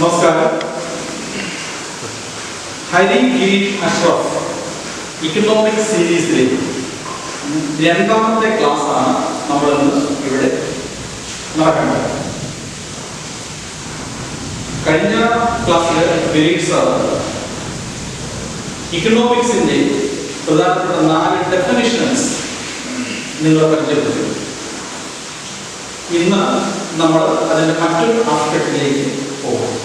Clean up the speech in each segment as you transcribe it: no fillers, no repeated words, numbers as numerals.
നമസ്കാരം. ഹരി ഗിരീഷ് അഷ്റഫ് ഇക്കണോമിക്സ് സീരീസിലെ രണ്ടാമത്തെ ക്ലാസ്സാണ് നമ്മളിന്ന് ഇവിടെ നടക്കേണ്ടത്. കഴിഞ്ഞ ക്ലാസ്സിൽ ഗിരീഷ് സാർ ഇക്കണോമിക്സിന്റെ പ്രധാനപ്പെട്ട 4 ഡെഫിനിഷൻസ് നിങ്ങളെ പരിചയപ്പെടുത്തി. ഇന്ന് നമ്മൾ അതിന്റെ മറ്റൊരു ആസ്പെക്റ്റിലേക്ക് പോകും.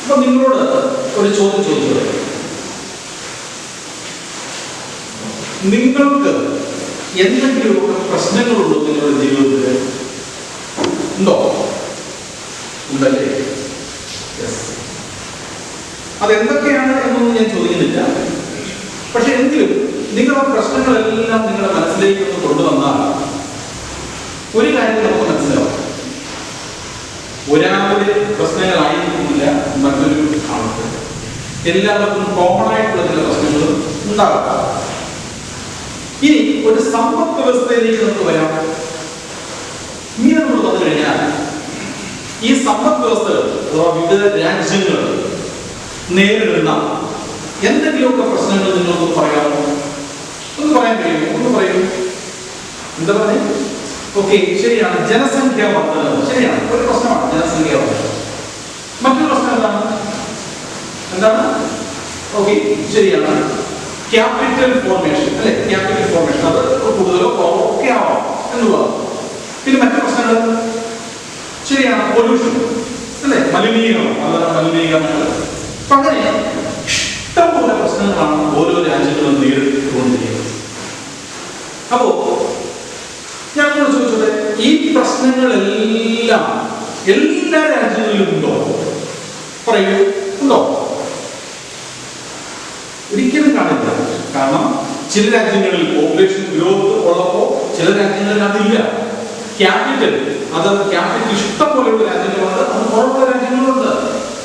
അപ്പൊ നിങ്ങളോട് ഒരു ചോദ്യം ചോദിച്ചത്, നിങ്ങൾക്ക് എന്തെങ്കിലുമൊക്കെ പ്രശ്നങ്ങളുണ്ടോ നിങ്ങളുടെ ജീവിതത്തിൽ? ഉണ്ടോ? ഉണ്ടല്ലേ? അതെന്തൊക്കെയാണ് എന്നൊന്നും ഞാൻ ചോദിക്കുന്നില്ല. പക്ഷെ എങ്കിലും നിങ്ങളുടെ പ്രശ്നങ്ങളെല്ലാം നിങ്ങളുടെ മനസ്സിലേക്ക് ഒന്ന് കൊണ്ടുവന്നാൽ ഒരു കാര്യം നമുക്ക് മനസ്സിലാവും. ഒരാളുടെ പ്രശ്നങ്ങളായിരിക്കുന്നില്ല മറ്റൊരു ആൾക്ക്. എല്ലാവർക്കും കോമൺ ആയിട്ടുള്ള ചില പ്രശ്നങ്ങൾ ഉണ്ടാകാം. ഇനി ഒരു സമ്പദ് വ്യവസ്ഥയിലേക്ക് നമുക്ക് വരാം. ഇങ്ങനെ നമ്മൾ വന്നു കഴിഞ്ഞാൽ ഈ സമ്പദ് വ്യവസ്ഥകൾ അഥവാ വിവിധ രാജ്യങ്ങൾ നേരിടുന്ന എന്തെങ്കിലുമൊക്കെ പ്രശ്നങ്ങൾ നിങ്ങളൊന്ന് പറയാമോ? ഒന്ന് പറയാൻ കഴിയുമോ? ഒന്ന് പറയൂ. എന്താ പറയുക? ഓക്കെ, ശരിയാണ്, ജനസംഖ്യ വർധനവ്. ശരിയാണ്, ഒരു പ്രശ്നമാണ് ജനസംഖ്യ വർധനവ്. മറ്റൊരു പ്രശ്നം എന്താണ്? ഓക്കെ, ശരിയാണ്, ക്യാപിറ്റൽ ഫോർമേഷൻ. അല്ലെ, ക്യാപിറ്റൽ ഫോർമേഷൻ അത് കൂടുതലോ കുറവോ ഒക്കെ ആവാം എന്നുള്ളത്. പിന്നെ മറ്റു പ്രശ്നങ്ങൾ ശരിയാണ്, പൊല്യൂഷൻ. അല്ലെ, മലിനീകരണം. അതാണ് മലിനീകരണങ്ങൾ. അങ്ങനെ ഇഷ്ടംപോലെ പ്രശ്നങ്ങളാണ് ഓരോ രാജ്യങ്ങളും നേരിട്ടുകൊണ്ടിരിക്കുന്നത്. അപ്പോ ഞാൻ ചോദിച്ചോട്ടെ, ഈ പ്രശ്നങ്ങളെല്ലാം എല്ലാ രാജ്യങ്ങളിലും ഉണ്ടോ? പറയൂ, ഉണ്ടോ? ഒരിക്കലും കാണില്ല. കാരണം ചില രാജ്യങ്ങളിൽ പോപ്പുലേഷൻ ഗ്രോത്ത് ഉള്ളപ്പോ ചില രാജ്യങ്ങളിൽ അതില്ല. ക്യാപിറ്റൽ ഇഷ്ടം പോലെയുള്ള രാജ്യങ്ങളുണ്ട്, അത് കുറവുള്ള രാജ്യങ്ങളുണ്ട്.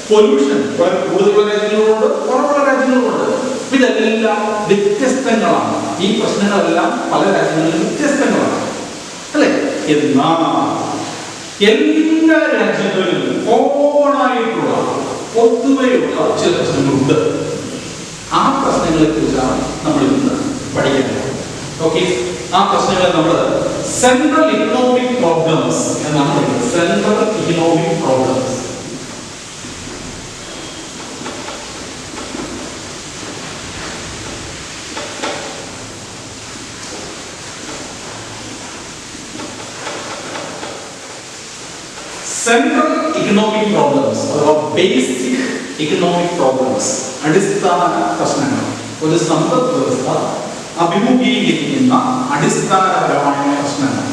പൊല്യൂഷൻ വളരെ കൂടുതലുള്ള രാജ്യങ്ങളുണ്ട്, കുറവുള്ള രാജ്യങ്ങളുണ്ട്. ഇതെല്ലാം വ്യത്യസ്തങ്ങളാണ്. ഈ പ്രശ്നങ്ങളെല്ലാം പല രാജ്യങ്ങളിലും വ്യത്യസ്തങ്ങളാണ്, അല്ലെ? എന്നാൽ എല്ലാ രാജ്യങ്ങളിലും കോമണായിട്ടുള്ള പൊതുവെയുള്ള ചില പ്രശ്നങ്ങളുണ്ട്. ആ പ്രശ്നങ്ങളെ കുറിച്ചാണ് നമ്മൾ ഇന്ന് പഠിക്കുന്നത്. ഓക്കെ, ആ പ്രശ്നങ്ങളെ നമ്മൾ സെൻട്രൽ ഇക്കണോമിക് പ്രോബ്ലംസ് എന്നാണ് പറയുന്നത്. Central economic problems. Central economic problems അഥവാ ബേസിക് ഇക്കണോമിക് പ്രോബ്ലംസ്, അടിസ്ഥാന പ്രശ്നങ്ങൾ. ഒരു സമ്പദ് വ്യവസ്ഥ അഭിമുഖീകരിക്കുന്ന അടിസ്ഥാനപരമായ പ്രശ്നങ്ങൾ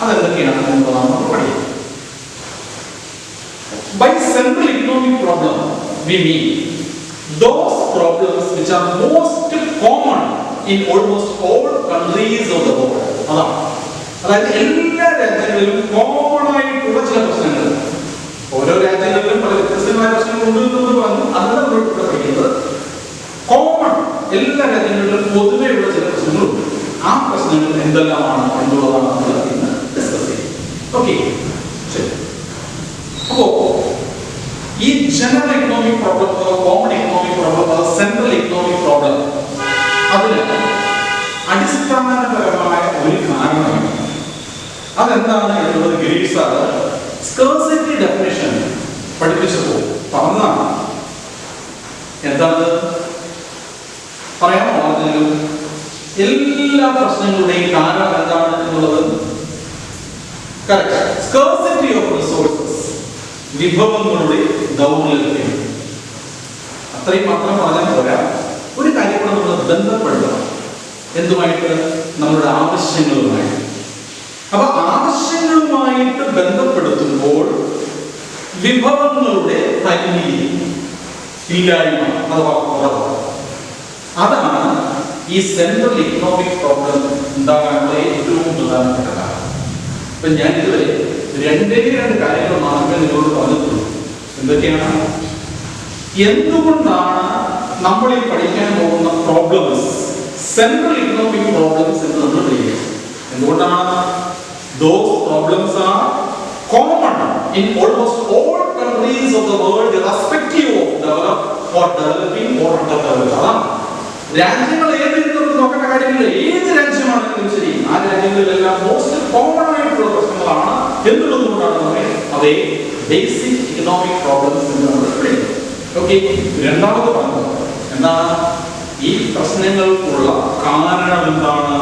അതെന്തൊക്കെയാണ് എന്നുള്ളതാണ് നമ്മൾ പഠിക്കുന്നത്. By central economic problem we mean those problems which are most common in almost all countries of the world. അതായത് എല്ലാ രാജ്യങ്ങളിലും കോമൺ ആയിട്ടുള്ള ചില പ്രശ്നങ്ങൾ. ഓരോ രാജ്യങ്ങളിലും പല വ്യത്യസ്തമായ പ്രശ്നങ്ങൾ ഉണ്ട് എന്ന് പറഞ്ഞു. അതാണ് നമ്മൾ ഇവിടെ പഠിക്കുന്നത്. കോമൺ, എല്ലാ രാജ്യങ്ങളിലും പൊതുവെയുള്ള ചില പ്രശ്നങ്ങളുണ്ട്. ആ പ്രശ്നങ്ങൾ എന്തെല്ലാമാണ് എന്നുള്ളതാണ് നമ്മൾ ഇന്ന് ഡിസ്കസ് ചെയ്യുന്നത്. ഓക്കെ, ശരി. അപ്പോ ഈ general economic problem, common economic problem, central economic problem, അതിന് അടിസ്ഥാനപരമായ ഒരു കാരണമാണ്. അതെന്താണ് എന്നുള്ളത് ഗിരീഷ് സാർ സ്കേഴ്സിറ്റി ഡെഫിനിഷൻ പഠിപ്പിച്ചപ്പോൾ പറഞ്ഞതാണ്. എന്താണ് പറയാമോ? ആർക്കെങ്കിലും എല്ലാ പ്രശ്നങ്ങളുടെയും കാരണം എന്താണ് എന്നുള്ളത്? കറക്റ്റ്, സ്കേഴ്സിറ്റി ഓഫ് റിസോഴ്സസ്, വിഭവങ്ങളുടെ ദൗർലഭ്യം. അത്രയും മാത്രം പറഞ്ഞാൽ പോരാ, ഒരു കാര്യം കൂടെ നമ്മൾ ബന്ധപ്പെടുത്തണം. എന്തുമായിട്ട്? നമ്മുടെ ആവശ്യങ്ങളുമായിട്ട്. അപ്പൊ ആവശ്യങ്ങളുമായിട്ട് ബന്ധപ്പെടുത്തുമ്പോൾ വിഭവങ്ങളുടെ പരിമിതി, ഇല്ലായ്മ അഥവാ കുറവ്, അതാണ് ഈ സെൻട്രൽ ഇക്കണോമിക് പ്രോബ്ലം ഉണ്ടാകാനുള്ള ഏറ്റവും പ്രധാനപ്പെട്ട കാരണം. അപ്പൊ ഞാൻ ഇതുവരെ രണ്ടേ കാര്യങ്ങൾ മാത്രമേ നിങ്ങളോട് പറഞ്ഞിട്ടുള്ളൂ. എന്തൊക്കെയാണ്? എന്തുകൊണ്ടാണ് നമ്മൾ ഈ പഠിക്കാൻ പോകുന്ന പ്രോബ്ലംസ് സെൻട്രൽ ഇക്കണോമിക് പ്രോബ്ലംസ് എന്ന് നമ്മൾ പറയുന്നത്? എന്തുകൊണ്ടാണ്? Those problems are common in almost all countries of the world, irrespective of developed or developing or underdeveloped. അതാണ് രാജ്യങ്ങൾ ഏതെങ്കിലും നോക്കേണ്ട കാര്യമില്ല. ഏത് രാജ്യമാണെങ്കിലും ശരി, ആ രാജ്യങ്ങളിലെല്ലാം മോസ്റ്റ് കോമൺ ആയിട്ടുള്ള പ്രശ്നങ്ങളാണ് എന്നുള്ളതുകൊണ്ടാണ് നമ്മൾ അവയെ ബേസിക് ഇക്കണോമിക് പ്രോബ്ലംസ് എന്ന് നമ്മൾ വിളിക്കുന്നത്. ഓക്കെ, രണ്ടാമത് പറഞ്ഞത് എന്താണ്? ഈ പ്രശ്നങ്ങൾക്കുള്ള കാരണം എന്താണ്?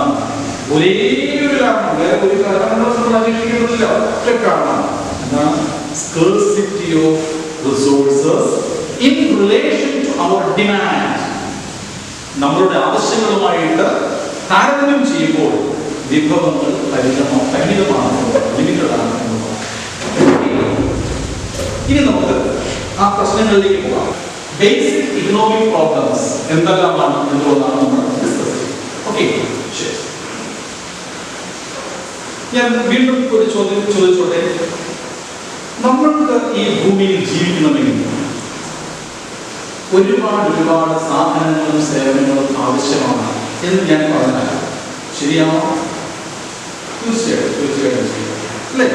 ഒരേ ഒരു കാരണം, വേറെ ഒരു കാരണങ്ങൾ നമ്മൾ അന്വേഷിക്കുന്നില്ല. ഒറ്റ കാരണം എന്താണ്? Scarcity of resources in relation to our demand. നമ്മളുടെ ആവശ്യങ്ങളുമായിട്ട് താരതമ്യം ചെയ്യുമ്പോൾ വിഭവങ്ങൾ പരിമിതമാണ്, ലിമിറ്റഡ് ആണ്. ഇനി നമുക്ക് ആ പ്രശ്നങ്ങളിലേക്ക് പോകാം. ബേസിക് ഇക്കണോമിക് പ്രോബ്ലംസ് എന്തെല്ലാമാണ് എന്നുള്ളതാണ് നമ്മൾ ഡിസ്കസ് ചെയ്യുന്നത്. ഓക്കെ, ശരി. ഞാൻ വീണ്ടും ഒരു ചോദ്യം ചോദിച്ചോട്ടെ. നമ്മൾക്ക് ഈ ഭൂമിയിൽ ജീവിക്കണമെങ്കിൽ ഒരുപാട് സാധനങ്ങളും സേവനങ്ങളും ആവശ്യമാണ് എന്ന് ഞാൻ പറഞ്ഞാൽ ശരിയാണോ? തീർച്ചയായിട്ടും അല്ലേ?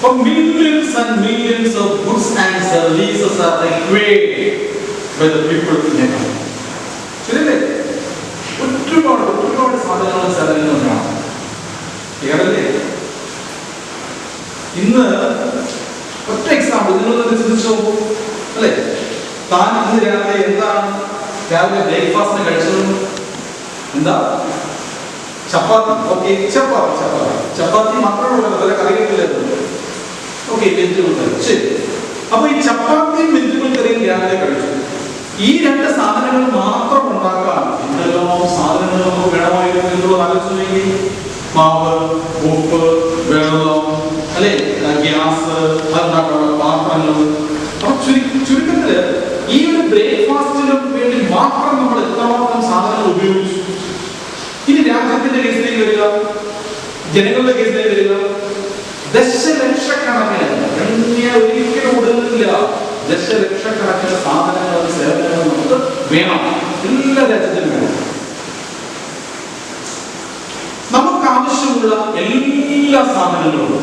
For millions and millions of goods and services are required by the people in a country. ശരിയല്ലേ? ഒരുപാട് സാധനങ്ങളും സേവനങ്ങളും വേണം. ക്ലിയറല്ലേ? ഇന്ന് ഒറ്റ എക്സാമ്പിൾ നിങ്ങൾ ചിന്തിച്ചു അല്ലേ? താൻ ഇന്ന് രാവിലെ എന്താണ് രാവിലെ ബ്രേക്ക്ഫാസ്റ്റിന് കഴിച്ചത്? എന്താ? ചപ്പാത്തി. ഓക്കെ, ചപ്പാത്തി മാത്രമേ വേറെ കറികളില്ലായിരുന്നു. ഓക്കെ, വെജിറ്റബിൾ കറി. ശരി. അപ്പൊ ഈ ചപ്പാത്തിയും വെജിറ്റബിൾ കറിയും രാവിലെ കഴിച്ചു. ഈ രണ്ട് സാധനങ്ങൾ മാത്രം ഉണ്ടാക്കാൻ എന്തെല്ലാം സാധനങ്ങൾ നമുക്ക് വേണമായിരുന്നു എന്നുള്ളത് ആലോചിച്ചു. മാവ്, ഉപ്പ്, വെള്ളം, അല്ലെ, ഗ്യാസ്, അതുണ്ടാക്കാനുള്ള പാത്രങ്ങൾ. അപ്പൊ ചുരുക്കത്തില് ഈ ഒരു ബ്രേക്ക്ഫാസ്റ്റിനും വേണ്ടി മാത്രം നമ്മൾ എത്രമാത്രം സാധനങ്ങൾ ഉപയോഗിച്ചു. ഇനി രാജ്യത്തിന്റെ കേസിലേക്ക് വരിക, ജനങ്ങളുടെ കേസിലേക്ക് വരിക, ദശലക്ഷക്കണക്കിന്, ഒരിക്കലും ഒടുങ്ങില്ല, ദശലക്ഷക്കണക്കിന് സാധനങ്ങളും സേവനങ്ങളും നമുക്ക് വേണം. എല്ലാ രാജ്യത്തിനും വേണം. നമുക്ക് ആവശ്യമുള്ള എല്ലാ സാധനങ്ങളും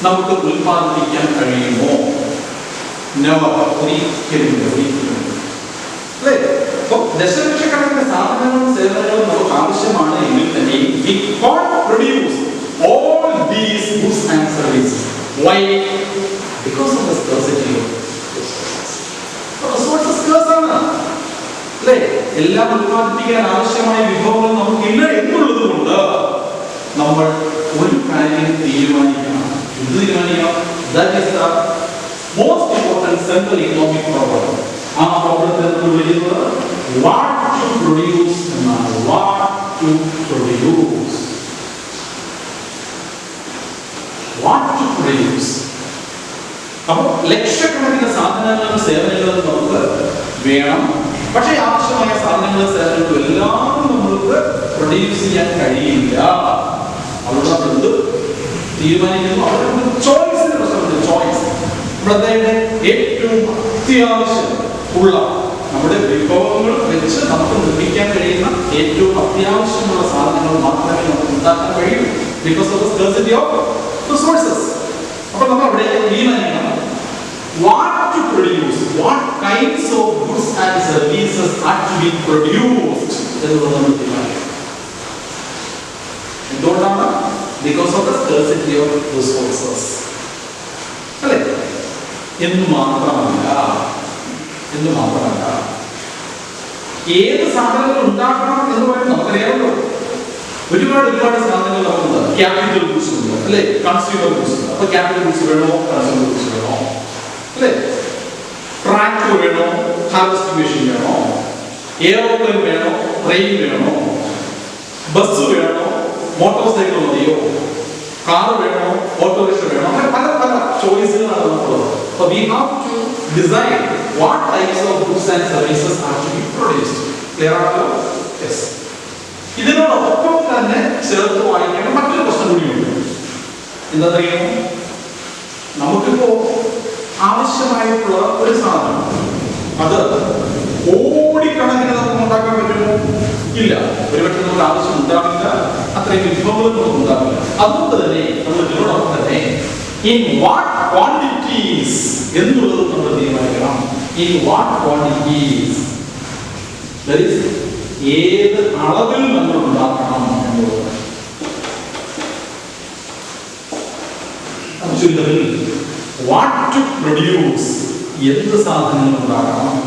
നമുക്ക് ഉൽപ്പാദിപ്പിക്കാൻ കഴിയുമോ? ഒരിക്കലും അല്ലേ? അപ്പൊ ദശലക്ഷക്കണക്കിന് സാധനങ്ങളും സേവനങ്ങളും നമുക്ക് ആവശ്യമാണ് എങ്കിൽ തന്നെ we can't produce all these goods and services. Why? Because of the scarcity of resources. Resources scarce ആണ് അല്ലേ? എല്ലാം ഉൽപ്പാദിപ്പിക്കാൻ ആവശ്യമായ വിഭവങ്ങൾ നമുക്കില്ല എന്നുള്ളത് കൊണ്ട് നമ്മൾ ഒരു കാര്യം തീരുമാനിക്കണം. എന്ത് തീരുമാനിക്കണം? That is the most important central economic problem. ആ പ്രോബ്ലത്തെ നമ്മൾ വിളിക്കുന്നത് what to produce എന്നാണ്. What to produce. What to produce. അപ്പോൾ ലക്ഷക്കണക്കിന് സാധനങ്ങളും സേവനങ്ങളും നമുക്ക് വേണം. പക്ഷേ ആവശ്യമായ സാധനങ്ങളും സേവനങ്ങളും എല്ലാം നമുക്ക് പ്രൊഡ്യൂസ് ചെയ്യാൻ കഴിയില്ല. അവിടെ എന്ത് തീരുമാനിക്കുന്നു? അവിടെ ചോയ്സിന്റെ പ്രശ്നമുണ്ട്. ചോയ്സ്. നമ്മുടെ ഏറ്റവും അത്യാവശ്യം ഉള്ള നമ്മുടെ വിഭവങ്ങൾ വെച്ച് നമുക്ക് നിർമ്മിക്കാൻ കഴിയുന്ന ഏറ്റവും അത്യാവശ്യമുള്ള സാധനങ്ങൾ മാത്രമേ നമുക്ക് ഉണ്ടാക്കാൻ കഴിയൂ. Because of the scarcity of resources. അപ്പോൾ നമ്മൾ അവിടെ തീരുമാനിക്കണം what to produce, what kinds of goods and services are to be produced എന്നുള്ളത് നമ്മൾ തീരുമാനിക്കണം. എന്തുകൊണ്ടാണ്? Because of the scarcity of resources. അല്ലേ? എന്ന് മാത്രമല്ല ഏത് സാധനങ്ങൾ ഉണ്ടാക്കണം എന്ന് പറയുന്നത് നമുക്കറിയാമല്ലോ. ഒരുപാട് സാധനങ്ങൾ നമുക്കുണ്ട്. ക്യാപിറ്റൽ ഗുഡ്സ് ഉണ്ട് അല്ലെ, കൺസ്യൂമർ ഗുഡ്സ് ഉണ്ട്. അപ്പൊ ക്യാപിറ്റൽ ഗുഡ്സ് വേണോ, കൺസ്യൂമർ ഗുഡ്സ് വേണോ അല്ലെ? ട്രാക്ടർ വേണോ, ഹാർവെസ്റ്റിംഗ് മെഷീൻ വേണോ, എയർപ്ലെയിൻ വേണോ, ട്രെയിൻ വേണോ, ബസ് വേണോ, മോട്ടോർ സൈക്കിൾ മതിയോ, കാർ വേണോ, ഓട്ടോറിക്ഷ വേണോ, അങ്ങനെ പല ചോയ്സുകളാണ് നമുക്കുള്ളത്. So we have to decide what types of goods and services are to be produced. Clear ആണല്ലോ? Yes. ഇതിനോടൊപ്പം തന്നെ ചേർത്ത് വായിക്കേണ്ട മറ്റൊരു പ്രശ്നം കൂടിയുണ്ട്. എന്താ അറിയാമോ? നമുക്കിപ്പോ ആവശ്യമായിട്ടുള്ള ഒരു സാധനം അത് കോടിക്കണക്കിന് നമുക്ക് ഉണ്ടാക്കാൻ പറ്റുമോ? ഇല്ല. ഒരുപക്ഷെ നമുക്ക് ആവശ്യം ഉണ്ടാവില്ല, അത്രയും വിഭവങ്ങൾ നമുക്ക് ഉണ്ടാവില്ല. അതുകൊണ്ട് തന്നെ നമ്മൾ ഇതിനോടൊപ്പം തന്നെ in what quantities എന്നുള്ളത് നമ്മൾ തീരുമാനിക്കണം. In what quantities, that is ഏത് അളവിൽ നമ്മൾ ഉണ്ടാക്കണം എന്നുള്ളത്. ചുരുക്കത്തിൽ what to produce, എന്ത് സാധനങ്ങൾ ഉണ്ടാക്കണം.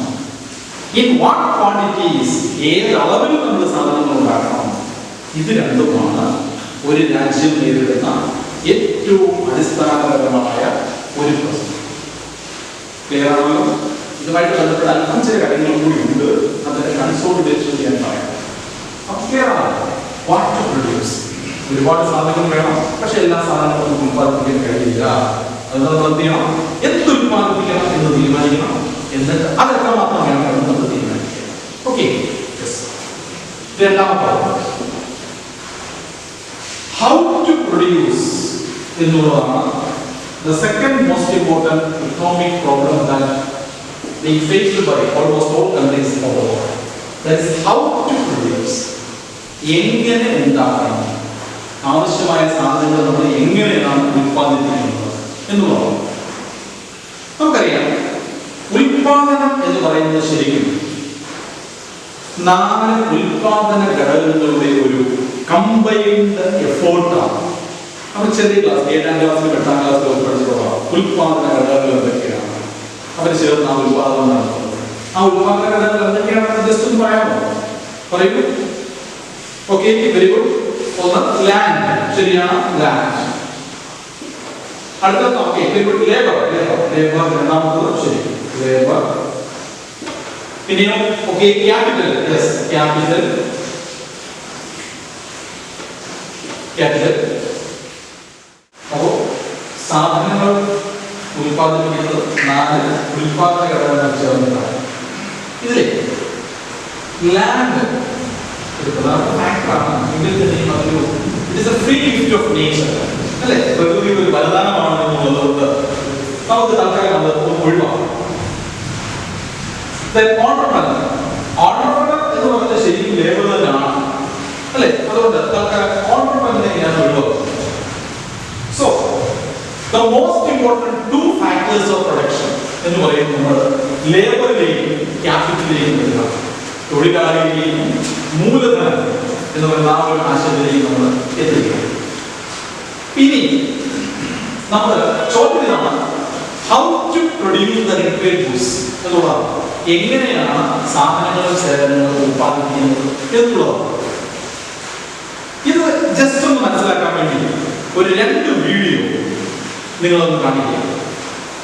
In what quantities, ഏത് അളവിൽ നമ്മൾ സാധനങ്ങൾ ഉണ്ടാക്കണം. ഇത് രണ്ടുമാണ് ഒരു രാജ്യം നേരിടുന്ന ഏറ്റവും അടിസ്ഥാനപരമായ ഒരു പ്രശ്നം. ക്ലിയർ ആണല്ലോ? ഇതുമായിട്ട് ബന്ധപ്പെട്ട അല്പം ചില കാര്യങ്ങൾ കൂടി ഉണ്ട്. അതിനെ കൺസോളിഡേഷൻ ചെയ്യാൻ പറയാം. ക്ലിയർ ആണ്? വാട്ട് ടു പ്രൊഡ്യൂസ്, ഒരുപാട് സാധനങ്ങൾ വേണം, പക്ഷെ എല്ലാ സാധനങ്ങളും ഉത്പാദിപ്പിക്കാൻ കഴിയില്ല. അത് നമ്മൾ എന്ത് ചെയ്യണം? എന്ത് ഉത്പാദിപ്പിക്കണം എന്ന് തീരുമാനിക്കണം. എന്നിട്ട് അതെത്ര മാത്രം വേണം എന്ന് നമ്മൾ തീരുമാനിക്കണം. ഓക്കെ. രണ്ടാമത്തെ how to produce എന്നുള്ളതാണ് the second most important economic problem that being faced by almost all countries of the world. That is how to produce. എങ്ങനെ ഉണ്ടാക്കണം, ആവശ്യമായ സാധനങ്ങൾ നമ്മൾ എങ്ങനെയാണ് ഉൽപ്പാദിപ്പിക്കുന്നത് എന്നുള്ളതാണ്. നമുക്കറിയാം, ഉൽപാദനം എന്ന് പറയുന്നത് ശരിക്കും 4 ഉൽപാദന ഘടകങ്ങളുടെ ഒരു കമ്പൈൻഡ് എഫോർട്ടാണ്. നമ്മൾ ചെറിയ ക്ലാസ് 7ാം ക്ലാസ്സിലും 8ാം ക്ലാസ്സിലും പഠിച്ചിട്ടുള്ള ഉൽപാദന ഘടകങ്ങൾ എന്തൊക്കെയാണ്, അവർ ചേർന്ന് ആ ഉൽപാദനം നടത്തുന്നത്. ആ ഉൽപാദന ഘടകങ്ങൾ എന്തൊക്കെയാണെന്ന് ജസ്റ്റ് ഒന്ന് പറയാമോ? പറയൂ. Okay, very good. ഒന്ന് ലാൻഡ്, ശരിയാണ്, ലാൻഡ്. അടുത്തത് ഓക്കെ, വെരി ഗുഡ്. ലേബർ, രണ്ടാമത്തത് ശരി, ലേബർ. പിന്നെയോ ഓക്കെ, ക്യാപിറ്റൽ, യെസ്, ക്യാപിറ്റൽ. അപ്പോ സാധനങ്ങൾ ഉൽപ്പാദിപ്പിക്കുന്നത് 4 ഉൽപാദന ഘടകങ്ങൾ ചേർന്നിട്ടാണ്. ഇതിലെ ലാൻഡ് അല്ലെ, പ്രകൃതി ഒരു വരദാനമാണ് എന്നുള്ളതുകൊണ്ട് നമുക്ക് തൽക്കാലം അത് ഒഴിവാക്കാം. ഓണ്ടർപ്രനർ എന്ന് പറഞ്ഞാൽ ശരിക്കും ലേബർ തന്നെയാണ് അല്ലെ, അതുകൊണ്ട് തൽക്കാലം ഓണ്ടർപ്രനറിനെ ഞാൻ ഒഴിവാക്കും. So the most important 2 factors of production എന്ന് പറയുന്നത് ലേബറിലെയും ക്യാപിറ്റലിലെയും വരിക, തൊഴിലാളിയിലെയും മൂലധനം എന്ന് പറയുന്ന ആ ഒരു ആശയത്തിലേക്ക് നമ്മൾ എത്തിക്കുക. ഇനി നമ്മൾ ചോദ്യമാണ് how to produce the required goods എന്നുള്ളതാണ്. എങ്ങനെയാണ് സാധനങ്ങളും സേവനങ്ങളും ഉൽപ്പാദിപ്പിക്കുന്നത് എന്നുള്ളതാണ്. ഇത് ജസ്റ്റ് ഒന്ന് മനസ്സിലാക്കാൻ വേണ്ടി ഒരു 2 വീഡിയോ നിങ്ങളൊന്ന് കാണിക്കുക.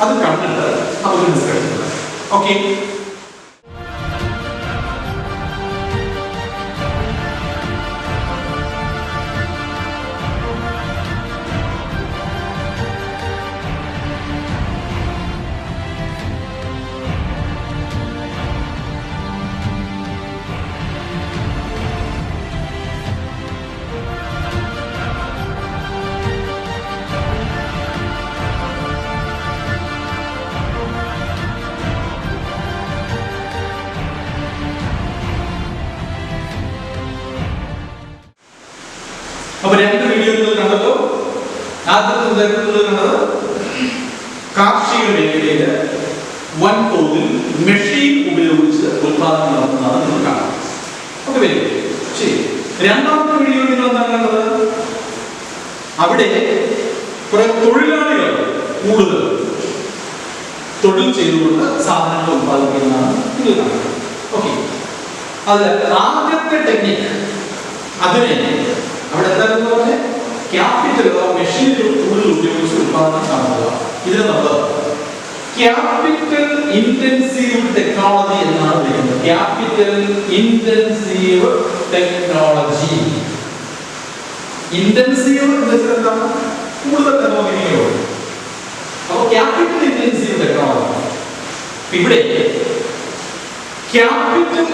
അത് കണ്ടിട്ട് നമുക്ക് ഡിസ്കസ് ചെയ്യാം. ഓക്കെ. അപ്പൊ 2 വീഡിയോകൾ കണ്ടല്ലോ. ആദ്യത്തെ കണ്ടത് കാർഷിക മേഖലയിൽ വൻതോതിൽ മെഷീൻ ഉപയോഗിച്ച് ഉൽപാദനം നടത്തുന്നതാണ് നിങ്ങൾ കാണാം. ഓക്കെ, വരും. ശരി. രണ്ടാമത്തെ വീഡിയോ നിങ്ങൾ എന്താണ് കണ്ടത്? അവിടെ കുറെ തൊഴിലാളികൾ കൂടുതൽ തൊഴിൽ ചെയ്തുകൊണ്ട് സാധനങ്ങൾ ഉൽപ്പാദിപ്പിക്കുന്നതാണ് നിങ്ങൾ കാണുന്നത്. ഓക്കെ, അത് ആദ്യത്തെ ടെക്നിക്ക്. അതിനെ അവിടെ എന്താണെന്ന് പറഞ്ഞാൽ ക്യാപിറ്റൽ മെഷീനുകൾ കൂടുതൽ ഉപയോഗിച്ച് ഉൽപാദനം നടത്തുക. ഇതിന് നമ്മൾ ക്യാപിറ്റൽ ഇൻറ്റൻസീവ് ടെക്നോളജി എന്നാണ് വിളിക്കുന്നത്. Capital intensive technology. ഇന്റൻസീവ് എന്താണ്? കൂടുതൽ ടെക്നോളജിയോ. അപ്പോൾ ക്യാപിറ്റൽ ഇൻറ്റൻസീവ് ടെക്നോളജി. ഇവിടെ ക്യാപിറ്റൽ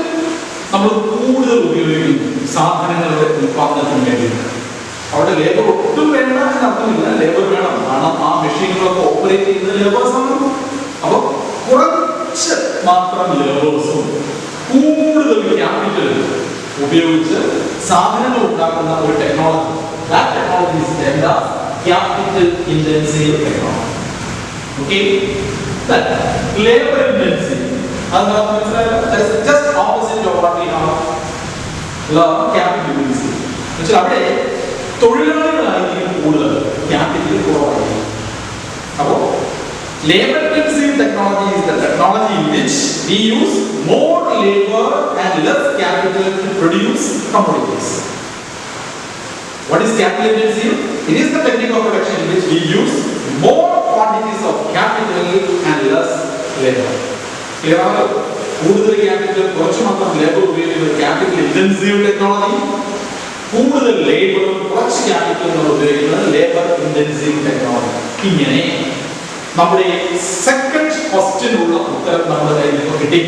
നമ്മൾ കൂടുതൽ ഉപയോഗിക്കുന്നു സാധനങ്ങളുടെ ഉൽപാദനത്തിന് വേണ്ടി. അവിടെ ലേബർ ഒട്ടും വേണ്ട എന്നർത്ഥമില്ല, ലേബർ വേണം. കാരണം ആ മെഷീനുകളൊക്കെ ഓപ്പറേറ്റ് ചെയ്യുന്നത് ലേബേഴ്സാണ്. അപ്പോൾ കുറച്ച് മാത്രം ലേബേഴ്സും കൂടുതൽ ക്യാപിറ്റൽ ഉപയോഗിച്ച് സാധനങ്ങൾ ഉണ്ടാക്കുന്ന ഒരു technology. That technology is termed as capital intensive technology. Okay? Then labor intensity. That is just opposite of what we have. Capital intensity. എന്നുവെച്ചാൽ അവിടെ തൊഴിലാളികളായിരിക്കും കൂടുതൽ, ക്യാപിറ്റൽ കുറവായിരിക്കും. അപ്പോൾ labor intensive technology is the technology in which we use more labor and less capital to produce commodities. What is capital intensive? It is the technique of production in which we use more quantities of capital and less labor. Clear? കൂടുതൽ capital കുറച്ച് മാത്രം labour ഉപയോഗിക്കുന്ന capital intensive technology, കൂടുതൽ ലേബറും കുറച്ച് ക്യാപിറ്റലും ഉപയോഗിക്കുന്ന labour intensive technology. ഇങ്ങനെ നമ്മുടെ second ക്വസ്റ്റ്യനുള്ള ഉത്തരം നമ്മുടെ കയ്യിൽ നിന്ന് കിട്ടി.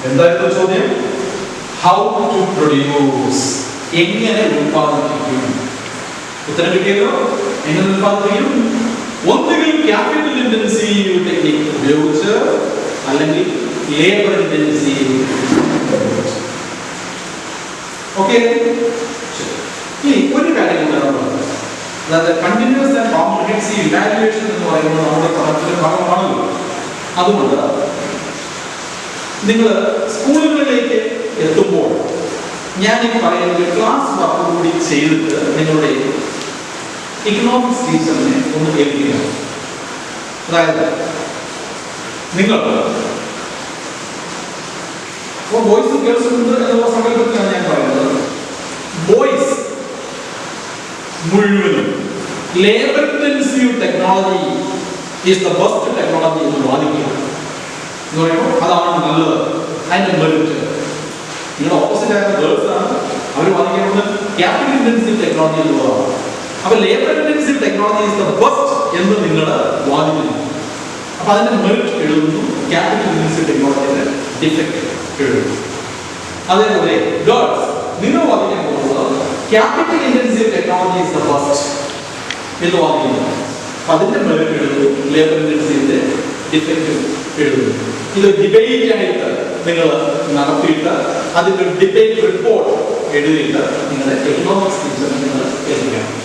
എന്തായിരുന്നു ചോദ്യം? ഹൗ ടു പ്രൊഡ്യൂസ്, എങ്ങനെ ഉൽപ്പാദിപ്പിക്കും. ഉത്തരം കിട്ടിയല്ലോ. എങ്ങനെ ഉൽപ്പാദിപ്പിക്കും? ഒന്നുകിൽ ക്യാപിറ്റൽ ഇന്റൻസീവ് ടെക്നിക് ഉപയോഗിച്ച്, അല്ലെങ്കിൽ ലേബർ ഇന്റൻസീവ്. ഓക്കെ. ഇനി ഒരു കാര്യം കൂടെ, അതായത് കണ്ടിന്യൂസ് ആൻഡ് കോംപ്രിഹെൻസീവ് ഇവാലുവേഷൻ എന്ന് പറയുന്നത് നമ്മുടെ പഠനത്തിന്റെ ഭാഗമാണല്ലോ. അതുകൊണ്ട് നിങ്ങൾ സ്കൂളുകളിലേക്ക് എത്തുമ്പോൾ ഞാൻ ഈ പറയുന്നത് ക്ലാസ് വർക്ക് കൂടി ചെയ്തിട്ട് നിങ്ങളുടെ ഇക്കണോമിക്സ് ടീച്ചറിനെ ഒന്ന് ഏൽപ്പിക്കുക. അതായത് നിങ്ങൾ ബോയ്സും ഗേൾസും ഉണ്ട് എന്നുള്ള സങ്കല്പത്തിലാണ് ഞാൻ പറയുന്നത്. ബോയ്സ് മുഴുവനും labour intensive technology is the best technology എന്ന് വാദിക്കുക എന്ന് പറയുമ്പോൾ അതാണ് നല്ലത്, അതിന്റെ മെറിറ്റ്. നിങ്ങളുടെ ഓപ്പോസിറ്റ് ആയിരുന്ന ഗേൾസ് ആണ്, അവർ വാദിക്കുന്നത് ക്യാപിറ്റൽ ഇന്റൻസീവ് ടെക്നോളജി എന്നുള്ളതാണ്. അപ്പൊ labour intensive technology is the best എന്ന് നിങ്ങൾ വാദിക്കുന്നു. അപ്പൊ അതിന്റെ മെറിറ്റ് എഴുതുന്നു, ക്യാപിറ്റൽ ഇന്റൻസീവ് ടെക്നോളജിയുടെ ഡിഫക്റ്റ് എഴുതുന്നു. അതേപോലെ ഗേൾസ് നിങ്ങൾ വാദിക്കാൻ പോകുന്നത് capital intensive technology is the best എന്ന് വാദിക്കുന്നു. അപ്പൊ അതിന്റെ മെറിറ്റ് എഴുതുന്നു, ലേബർ ഇന്റൻസീവിന്റെ ഡിഫക്റ്റ് എഴുതുന്നു. ഇത് ഡിബേറ്റ് ആയിട്ട് നിങ്ങൾ നടത്തിയിട്ട് അതിന്റെ ഡിബേറ്റ് റിപ്പോർട്ട് എഴുതിയിട്ട് നിങ്ങളുടെ എക്കണോമിക്സ് ടീച്ചറിനെ നിങ്ങൾ ഏൽപ്പിക്കണം.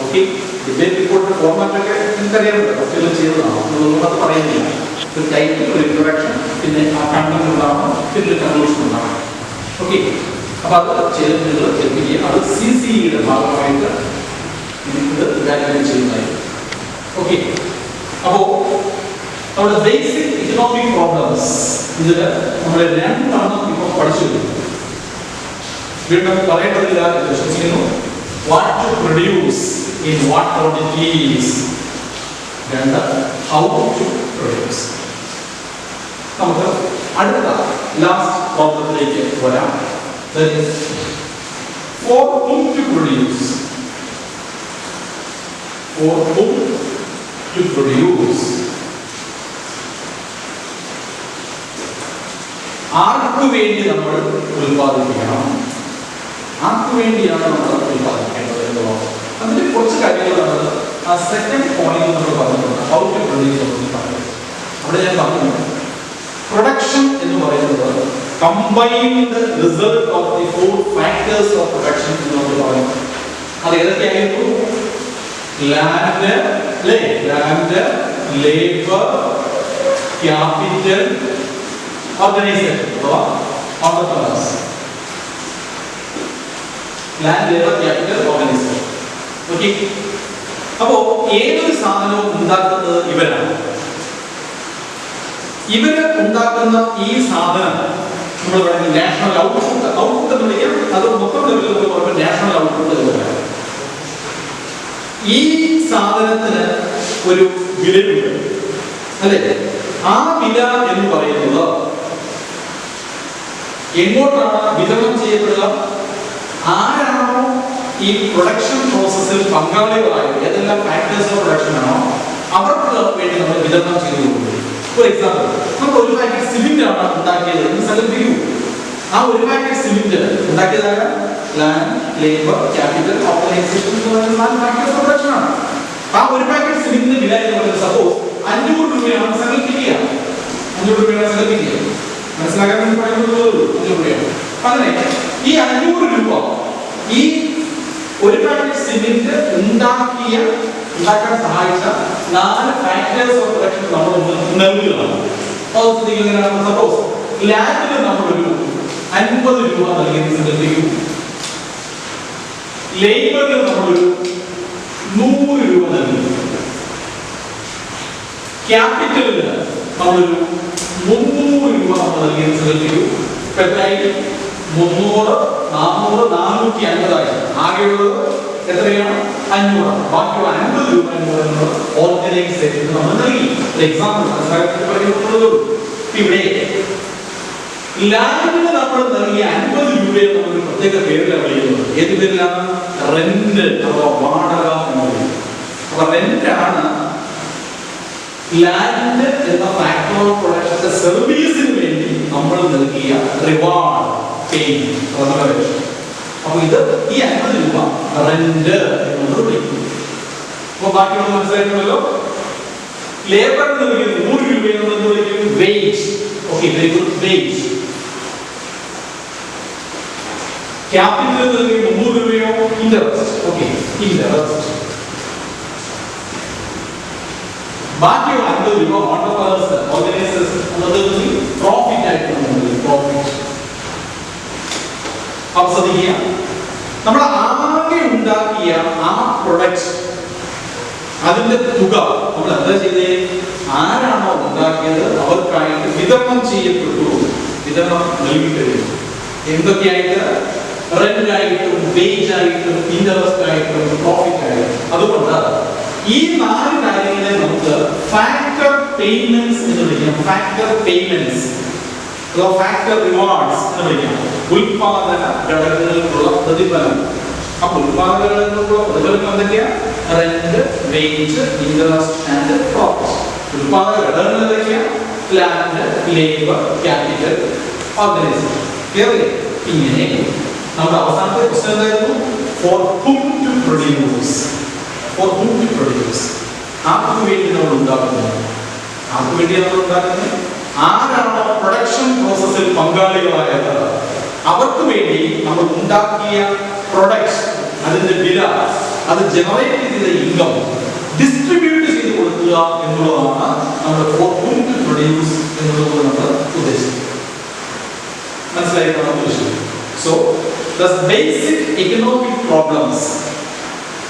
ഓക്കെ. ഡിബേറ്റ് റിപ്പോർട്ടിന്റെ ഫോർമാറ്റ് ഒക്കെ നിങ്ങൾക്കറിയാമല്ലോ, ഫസ്റ്റ് ചെയ്തതാണ്, നമ്മളൊന്നും അത് പറയുന്നില്ല. ഒരു ടൈറ്റിൽ, ഒരു ഇൻട്രൊഡക്ഷൻ, പിന്നെ ആ കണ്ടന്റ് ഉണ്ടാവണം, പിന്നെ ഒരു കൺക്ലൂഷൻ ഉണ്ടാവണം. ഓക്കെ. അപ്പൊ അത് ചെയ്ത് നിങ്ങൾ ഏൽപ്പിക്കുക. അത് CCEയുടെ ഭാഗമായിട്ട് ഇത് ഇവാലുവേറ്റ് ചെയ്യുന്നതായിരിക്കും. ഓക്കെ. അപ്പോ നമ്മുടെ ബേസിക് ഇക്കണോമിക് പ്രോബ്ലംസ് ഇതിൽ നമ്മൾ രണ്ടെണ്ണം ഇപ്പോൾ പഠിച്ചു. വീണ്ടും പറയേണ്ടതില്ല എന്ന് വിശ്വസിക്കുന്നു. What to produce in what quantities, രണ്ട് ഹൗ ടു പ്രൊഡ്യൂസ്. നമുക്ക് അടുത്ത ലാസ്റ്റ് പ്രോബ്ലത്തിലേക്ക് വരാം. That is, for whom to produce, for whom to produce. ആർക്കു വേണ്ടി നമ്മൾ ഉൽപ്പാദിപ്പിക്കണം, ആർക്കു വേണ്ടിയാണ് നമ്മൾ ഉൽപ്പാദിപ്പിക്കേണ്ടത് എന്നുള്ളത്. അതിന് കുറച്ച് കാര്യങ്ങളാണ് ആ സെക്കൻഡ് പോയിന്റ് നമ്മൾ പറഞ്ഞിട്ടുണ്ട്. ഹൗ ടു പ്രൊഡ്യൂസ് എന്ന് പറയുന്നത്. അവിടെ ഞാൻ പറഞ്ഞു, പ്രൊഡക്ഷൻ എന്ന് പറയുന്നത് combined result of the 4 factors of production എന്ന് നമ്മൾ പറയുന്നു. അത് ഏതൊക്കെയായിരുന്നു? ലാൻഡ്, ലേബർ, ക്യാപിറ്റൽ, ഓർഗനൈസേഷൻ അഥവാ organisation. Land, labour, capital, organisation. Okay. അപ്പോ ഏതൊരു സാധനവും ഉണ്ടാക്കുന്നത് ഇവരാണ്. ഇവര് ഉണ്ടാക്കുന്ന ഈ സാധനം നമ്മൾ പറയുന്നത് നാഷണൽ ഔട്ട്പുട്ട് എന്ന് വിളിക്കാം. അത് മൊത്തം ലെവലിൽ പറയുമ്പോൾ നാഷണൽ ഔട്ട്പുട്ട് എന്ന് പറയാം. ഈ സാധനത്തിന് ഒരു വിലയുണ്ട്, അല്ലേ? ആ വില എന്ന് പറയുന്നത് എങ്ങോട്ടാണ് വിതരണം ചെയ്യപ്പെടുക? ആരാണോ ഈ പ്രൊഡക്ഷൻ പ്രോസസ്സിൽ പങ്കാളികളായത്, ഏതെല്ലാം ഫാക്ടേഴ്സ് ഓഫ് പ്രൊഡക്ഷൻ ആണോ അവർക്ക് വേണ്ടി നമ്മൾ വിതരണം ചെയ്തു കൊടുക്കും. ഫോർ എക്സാമ്പിൾ, നമ്മൾ ഒരു പാക്കറ്റ് സിമെന്റ് ആണ് ഉണ്ടാക്കിയത് എന്ന് സങ്കല്പിക്കൂ. ആ ഒരു പാക്കറ്റ് സിമെന്റ് ഉണ്ടാക്കിയതായ ലാൻഡ്, ലേബർ, ക്യാപിറ്റൽ, ഓർഗനൈസേഷൻ എന്ന് പറയുന്ന 4 ഫാക്ടേഴ്സ് ഓഫ് പ്രൊഡക്ഷൻ ആണ്. ആ ഒരു പാക്കറ്റ് സിമെന്റിന്റെ വില എന്ന് പറയുന്നത് സപ്പോസ് 500 രൂപയാണ് സങ്കല്പിക്കുക. 500 രൂപയാണ് സങ്കല്പിക്കുക. മനസ്സിലാക്കാൻ വേണ്ടി പറയുന്നത് 500 രൂപയാണ്. അങ്ങനെ ഈ 500 രൂപ ഈ ഒരു പാക്കറ്റ് സിമെന്റ് ഉണ്ടാക്കിയ ഉണ്ടാക്കാൻ സഹായിച്ച 4 ഫാക്ടേഴ്സ് ഓഫ് പ്രൊഡക്ഷൻ നമ്മൾ നൽകുകയാണ്. സപ്പോസ് ലാൻഡിന് നമ്മളൊരു 50 രൂപ നൽകിയെന്ന് സങ്കല്പിക്കും. ലേബറിന് നമ്മളൊരു 100 രൂപ നൽകി. ക്യാപിറ്റലിന് നമ്മളൊരു 300 രൂപ നമ്മൾ നൽകിയെന്ന് സങ്കല്പിക്കും. എത്രയായി? 300, 400, 450 ആകെയുള്ളത് എത്രയാണ്? 500. ബാക്കിയുള്ള 50 രൂപ ഓർഗനൈസേഷന് നമ്മൾ നൽകി. എക്സാമ്പിൾ പറയുന്നത് ഇവിടെ ലാൻഡിന് നമ്മൾ നൽകിയ 50 രൂപയെ നമ്മൾ ഒരു പ്രത്യേക പേരിലാണ് വിളിക്കുന്നത്. ഏത് പേരിലാണ്? റെന്റ് അഥവാ വാടക എന്ന് പറയുന്നത്. അപ്പൊ റെന്റ് ആണ് ലാൻഡ് എന്ന ഫാക്ടർ ഓഫ് പ്രൊഡക്ഷന്റെ സർവീസിന് വേണ്ടി നമ്മൾ നൽകിയ റിവാർഡ് പേയ്മെന്റ്. അപ്പൊ ഇത് ഈ 50 രൂപ റെന്റ് എന്ന് വിളിക്കുന്നു. അപ്പൊ ബാക്കിയുള്ളത് മനസ്സിലായിട്ടുണ്ടല്ലോ. ലേബറിന് നൽകിയ 100 രൂപയെന്ന് വിളിക്കും wage. Okay, very good, wage. Capital നൽകിയ 300 രൂപയോ ഇൻട്രസ്റ്റ്. Okay, interest. ബാക്കിയുള്ള 50 രൂപ ഓണ്ടർപ്രനേഴ്സ് ഓർഗനൈസേഴ്സ് പ്രോഫിറ്റ് ആയിട്ട് പ്രോഫിറ്റ്. അപ്പൊ ശ്രദ്ധിക്കുക, നമ്മൾ ആകെ ഉണ്ടാക്കിയ ആ പ്രൊഡക്റ്റ് അതിന്റെ തുക നമ്മൾ എന്താ ചെയ്തേ? ആരാണോ ഉണ്ടാക്കിയത് അവർക്കായിട്ട് വിതരണം ചെയ്യപ്പെട്ടു. വിതരണം നൽകി കഴിഞ്ഞു. എന്തൊക്കെയായിട്ട്? റെന്റ് ആയിട്ടും, വേജ് ആയിട്ടും, ഇൻട്രസ്റ്റ് ആയിട്ടും, പ്രോഫിറ്റ് ആയിട്ടും. അതുകൊണ്ട് ഈ 4 കാര്യങ്ങളെ നമുക്ക് ഫാക്ടർ പേയ്മെന്റ്സ് എന്ന് വിളിക്കാം. ഫാക്ടർ പേയ്മെന്റ്സ് അഥവാ ഫാക്ടർ റിവാർഡ്സ് എന്ന് വിളിക്കാം. ഉൽപാദന ഘടകങ്ങൾക്കുള്ള പ്രതിഫലം. അപ്പൊ ഉൽപാദന ഘടകങ്ങൾക്കുള്ള പ്രതിഫലം എന്തൊക്കെയാ? Rent, wage, interest and profit. ഉൽപാദന ഘടകങ്ങൾ എന്തൊക്കെയാ? Land, labour, capital, organisation. ഇങ്ങനെ നമ്മുടെ അവസാനത്തെ ക്വസ്റ്റ്യൻ എന്തായിരുന്നു? For whom to produce. For whom to produce. ആർക്ക് വേണ്ടി നമ്മൾ ഉണ്ടാക്കുന്നത്? ആർക്ക് വേണ്ടിയാണ് നമ്മൾ ഉണ്ടാക്കുന്നത്? ആരാണോ പ്രൊഡക്ഷൻ പ്രോസസ്സിൽ പങ്കാളികളായത് അവർക്ക് വേണ്ടി നമ്മൾ ഉണ്ടാക്കിയ പ്രൊഡക്ട്സ്, അതിന്റെ വില, അത് ജനറേറ്റ് ചെയ്ത ഇൻകം ഡിസ്ട്രിബ്യൂട്ട് ചെയ്ത് കൊടുക്കുക എന്നുള്ളതാണ് നമ്മൾ for whom to produce എന്നുള്ളത് നമ്മൾ ഉദ്ദേശിക്കുന്നത്. മനസ്സിലായിട്ടാണ് ഉദ്ദേശിക്കുന്നത്. So the basic economic problems,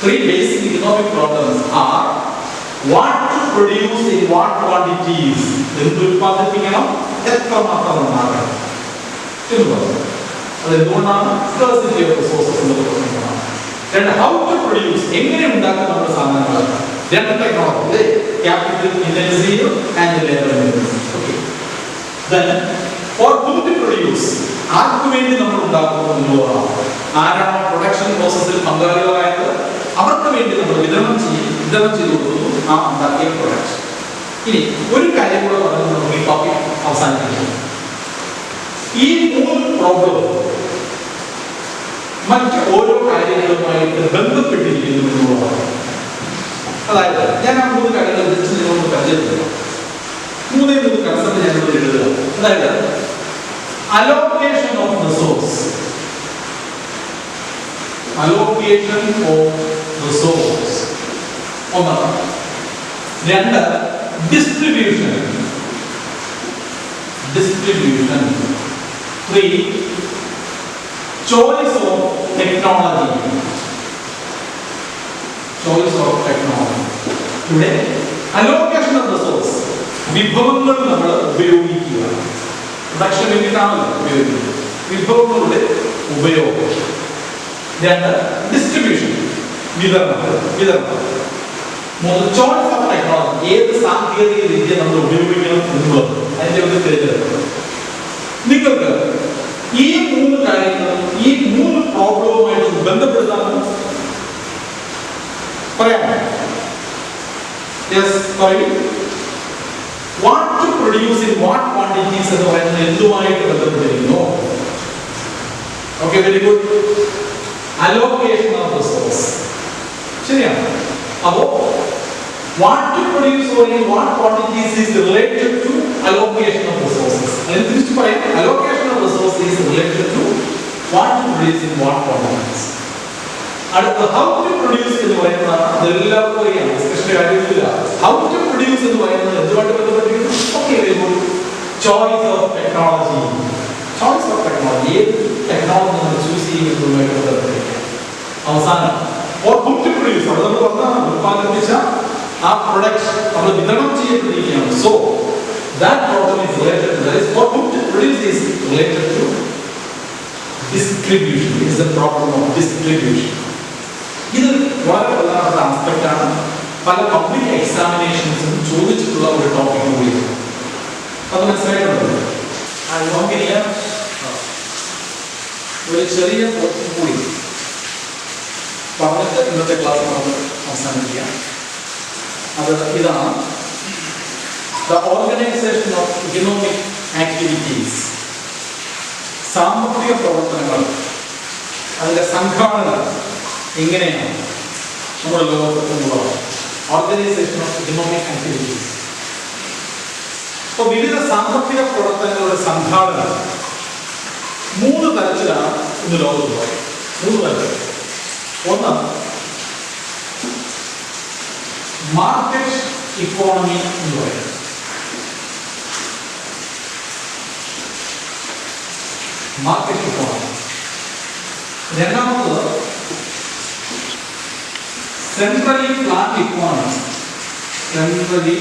3 basic economic problems are what to produce in what quantities. എന്ത് ഉൽപ്പാദിപ്പിക്കണം, എത്രമാത്രം ഉണ്ടാക്കണം എന്നുള്ളത്. അത് എന്തുകൊണ്ടാണ്? സ്കാർസിറ്റി ഓഫ് റിസോഴ്സസ് എന്നത് പ്രശ്നമാണ്. രണ്ട്, how to produce, എങ്ങനെ ഉണ്ടാക്കാൻ നമ്മുടെ സാധനങ്ങൾ. രണ്ട് technology, capital intensive and labour intensive. Okay, then for whom to produce, ആർക്ക് വേണ്ടി നമ്മൾ ഉണ്ടാക്കുന്നു എന്നുള്ളതാണ്. ആരാണോ പ്രൊഡക്ഷൻ പ്രോസസ്സിൽ പങ്കാളികളായത് അവർക്ക് വേണ്ടി നമ്മൾ വിതരണം ചെയ്തു കൊടുക്കുന്നു ആ ഉണ്ടാക്കിയ പ്രൊഡക്റ്റ്. ഇനി ഒരു കാര്യം കൂടെ പറഞ്ഞ് നമുക്ക് ഈ ടോപ്പിക് അവസാനിപ്പിക്കുന്നു. ഈ 3 പ്രോബ്ലം മറ്റ് ഓരോ കാര്യങ്ങളുമായിട്ട് ബന്ധപ്പെട്ടിരിക്കുന്നു എന്നുള്ളതാണ്. അതായത് ഞാൻ ആ 3 കാര്യങ്ങൾ ജസ്റ്റ് നിങ്ങളോട് പരിചയപ്പെടുത്താം. 3 കൺസെപ്റ്റ് ഞാൻ ഇവിടെ എഴുതുക. അതായത് allocation of resource. Allocation of resource. ഒന്നാണ്. 2, distribution. Distribution. 3, choice of technology. Choice of technology. ഇവിടെ allocation of resource, വിഭവങ്ങൾ നമ്മൾ ഉപയോഗിക്കുക. പ്രൊഡക്ഷൻ വേണ്ടിയിട്ടാണല്ലോ ഉപയോഗിക്കുന്നത്. വിഭവങ്ങളുടെ ഉപയോഗം. 2, ഡിസ്ട്രിബ്യൂഷൻ, വിതരണം. 3, ചോയ്സ് ഓഫ് ടെക്നോളജി, ഏത് സാങ്കേതിക വിദ്യ നമ്മൾ ഉപയോഗിക്കണം എന്നുള്ളത് അതിന്റെ ഒരു തിരഞ്ഞെടുപ്പ്. നിങ്ങൾക്ക് ഈ 3 കാര്യങ്ങളും ഈ 3 പ്രോബ്ലവുമായിട്ട് ബന്ധപ്പെടുത്താമോ? പറയാമോ? യെസ്, പറയൂ. What to produce in what quantities എന്ന് പറയുന്നത് എന്തുമായിട്ട് ബന്ധപ്പെട്ടിരിക്കുന്നു? Okay, very good. Allocation of resource. ശരിയാണ്. അപ്പോ what to produce or in what quantities is related to allocation of resources. അതിന് തിരിച്ചു പറയാം, allocation of resources is related to what to produce in what quantities. അടുത്ത how to produce എന്ന് പറയുന്നതാണ്. അതെല്ലാവർക്കും അറിയാം, ഡിസ്കഷന്റെ കാര്യമില്ല. ഹൗ ടു പ്രൊഡ്യൂസ് എന്ന് പറയുന്നത് എന്തുമായിട്ട് ബന്ധപ്പെട്ടിരിക്കുന്നു? Okay, very good. Choice of technology. Choice of technology, ഏത് ടെക്നോളജി നമ്മൾ ചൂസ് ചെയ്യുന്നതുമായിട്ട് ബന്ധപ്പെട്ടിരിക്കുക. അവസാനം ഓർ ഹൗ ടു പ്രൊഡ്യൂസ്, അവിടെ നമ്മൾ പറഞ്ഞാൽ ഉത്പാദിപ്പിച്ച ആ പ്രൊഡക്റ്റ് നമ്മൾ വിതരണം ചെയ്യപ്പെട്ടിരിക്കുകയാണ്. So that problem is related to that. Is what to produce is related to distribution. It is the problem of distribution. ഇത് വളരെ പ്രധാനപ്പെട്ട ആസ്പെക്ട് ആണ്. പല പബ്ലിക് എക്സാമിനേഷൻസും ചോദിച്ചിട്ടുള്ള ഒരു ടോപ്പിക് കൂടിയാണ്. അത് മനസ്സിലായിട്ടുണ്ട്. നമുക്കില്ല ഒരു ചെറിയ പോർഷൻ കൂടി പറഞ്ഞിട്ട് ഇന്നത്തെ ക്ലാസ് നമുക്ക് അവസാനിപ്പിക്കാം. അത് ഇതാണ്: the organization of economic activities. സാമ്പത്തിക പ്രവർത്തനങ്ങൾ, അതിന്റെ സംഘാടന എങ്ങനെയാണ് നമ്മുടെ ലോകത്തുള്ളത്? Organisation of economic activities. അപ്പോൾ വിവിധ സാമ്പത്തിക പ്രവർത്തനങ്ങളുടെ സംഘാടന 3 തരത്തിലാണ് ഇന്ന് ലോകത്തുള്ളത്. 3 തരത്തിൽ. ഒന്ന്, മാർക്കറ്റ് ഇക്കോണമി എന്ന് പറയുന്നത്. Market economy. രണ്ടാമത് centrally planned economy. Centrally